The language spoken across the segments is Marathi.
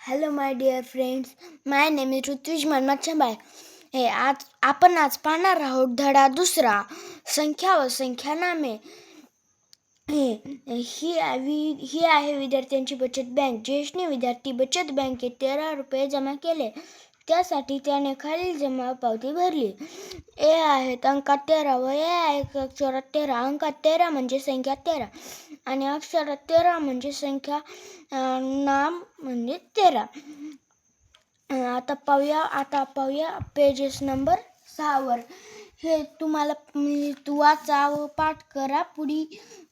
Hello my dear friends, my name is Rutvij मनमच्छबाय. आज पाहणार आहोत धडा दुसरा, संख्या व संख्यानामे. ही आहे विद्यार्थ्यांची बचत बँक. जयेशने विद्यार्थी बचत बँकेत 13 रुपये जमा केले. त्यासाठी त्याने खालील जमा पावती भरली. ए आहेत अंकात 13 व ए आहे अक्षरात 13. अंकात 13 म्हणजे संख्या 13 आणि अक्षरात 13 म्हणजे संख्या नाम म्हणजे 13. आता पाहूया पेजेस नंबर 6 वर. हे तुम्हाला तू वाचा व पाठ करा.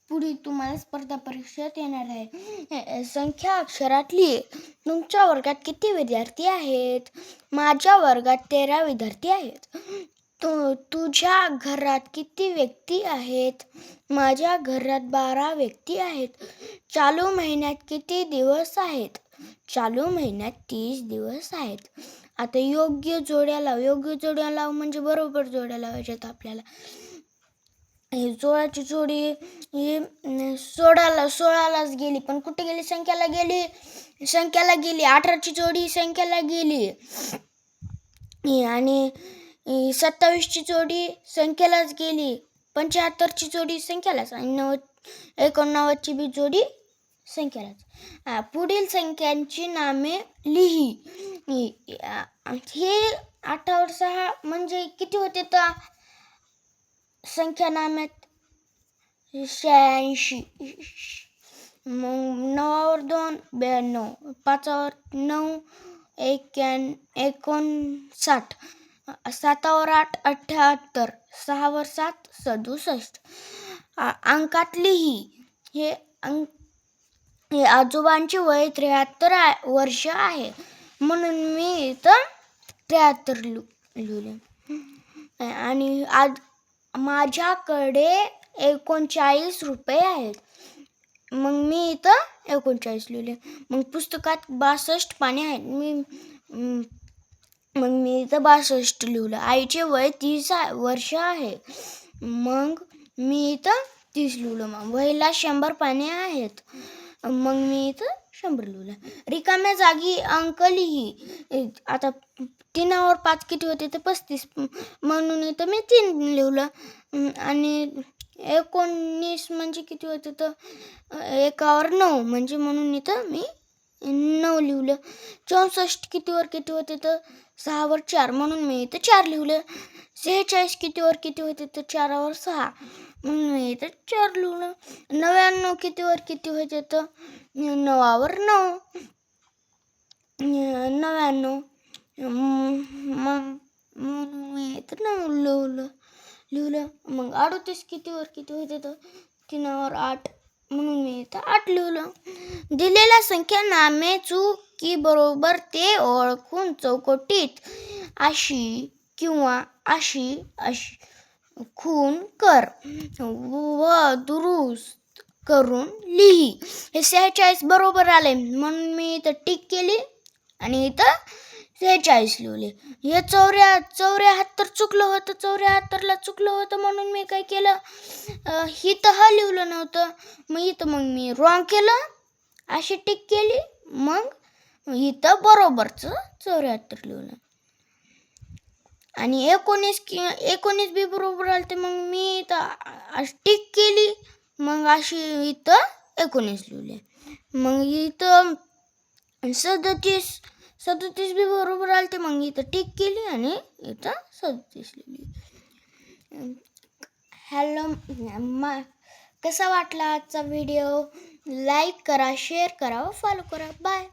पुढे तुम्हाला स्पर्धा परीक्षेत येणार आहे. संख्या अक्षरात लिहि. तुमच्या वर्गात किती विद्यार्थी आहेत? माझ्या वर्गात 13 विद्यार्थी आहेत. तुझ्या घरात किती व्यक्ती आहेत? माझ्या घरात 12 व्यक्ती आहेत. चालू महिन्यात किती दिवस आहेत? चालू महिन्यात 30 दिवस आहेत. आता योग्य जोड्या लाव म्हणजे बरोबर जोड्या लावायच्यात आपल्याला. 16ची जोडी ही 16लाच गेली, पण कुठे गेली? संख्याला गेली. 18ची जोडी संख्याला गेली आणि 27ची जोडी संख्यालाच गेली. 75ची जोडी संख्यालाच आणि 89ची बी जोडी संख्यालाच. पुढील संख्यांची नामे लिही. हे 8 वर 6 म्हणजे किती होते तर संख्या नाम्यात? 86. मग 9 वर 2 92, 5 वर 9 59, 7 वर 8 78, 6 वर 7 67. अंकात लिही. हे आजोबांचे वय 73 वर्ष आहे, म्हणून मी इथं 73 लिहिले. आणि माझ्याकडे 39 रुपये आहेत, मग मी इथं 39 लिहिले. मग पुस्तकात 62 पाने आहेत, मग मी इथं 62 लिहिलं. आईचे वय 30 वर्ष आहे, मग मी इथं 30 लिहिलं. मग वहीला 100 पाने आहेत, मग मी इथं 100 लिहिलं. रिकाम्या जागी अंक लिही. आता 3 वर 5 किती होते तर 35, म्हणून इथं मी 3 लिहिलं. आणि 19 म्हणजे किती होते तर 1 वर 9 म्हणजे, म्हणून इथं मी 9 लिहिलं. 64 किती होते तर 6 वर 4, म्हणून मी इथं 4 लिहिलं. 46 किती होते तर 4 वर 6, म्हणून मी इथं 4 लिहिलं. 99 किती होते तर 9 वर 9, 99, मग मी इथं 9 लिहिलं. मग 38 किती होते तर 3 वर 8, म्हणून मी इथं 8 लिहिलं. दिलेल्या संख्या नामे चूक बरोबर ते ओळखून चौकटीत अशी किंवा अशी खून कर व दुरुस्त करून लिही. हे 46 बरोबर आले, म्हणून मी इथं टिक केली आणि इथं 46 लिहिले. हे 74 चुकलं होतं. 74ला चुकलं होतं, म्हणून मी काय केलं, इथं लिहिलं नव्हतं. मग मी रॉंग केलं, अशी टिक केली. मग इथं बरोबरचं 74 लिहिलं. आणि 19 बी बरोबर आलं, मग मी इथं टिक केली. मग अशी इथं 19 लिहिले. मग इथं 37 बी बरोबर आले, मग इथं टिक केली आणि इथं 37 लिहिली. हॅलो, कसा वाटला आजचा व्हिडिओ? लाईक करा, शेअर करा व फॉलो करा. बाय.